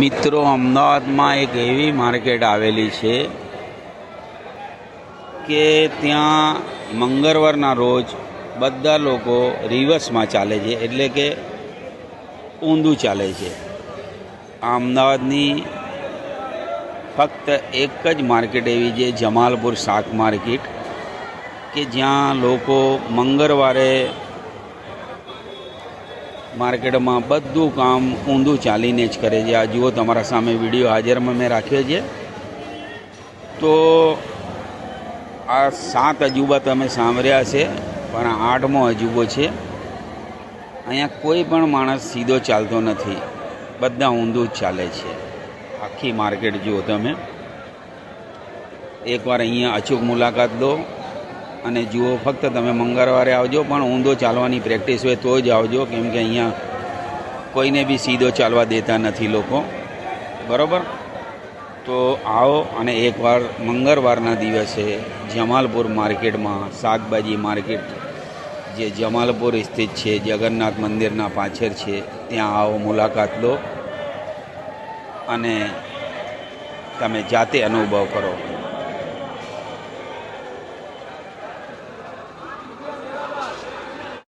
મિત્રો, અમદાવાદમાં એક એવી માર્કેટ આવેલી છે કે ત્યાં મંગળવારના રોજ બધા લોકો રિવર્સમાં ચાલે છે, એટલે કે ઊંધું ચાલે છે. આ અમદાવાદની ફક્ત એક જ માર્કેટ એવી છે, જમાલપુર શાક માર્કેટ, કે જ્યાં લોકો મંગળવારે માર્કેટમાં બધું કામ ઊંધું ચાલીને જ કરે છે. આ જુઓ, તમારા સામે વિડીયો હાજરમાં મેં રાખ્યો છે. તો આ 7 અજુબા તમે સાંભળ્યા છે, પણ 8મો અજુબો છે. અહીંયા કોઈ પણ માણસ સીધો ચાલતો નથી, બધા ઊંધું જ ચાલે છે. આખી માર્કેટ જુઓ તમે, એકવાર અહીંયા અચૂક મુલાકાત લો અને જુઓ. ફક્ત તમે મંગળવારે આવજો, પણ ઊંધો ચાલવાની પ્રેક્ટિસ હોય તો જ આવજો, કેમ કે અહીંયા કોઈને બી સીધો ચાલવા દેતા નથી લોકો, બરાબર? તો આવો અને એકવાર મંગળવારના દિવસે જમાલપુર માર્કેટમાં, શાકભાજી માર્કેટ જે જમાલપુર સ્થિત છે, જગન્નાથ મંદિરના પાછળ છે, ત્યાં આવો, મુલાકાત લો અને તમે જાતે અનુભવ કરો.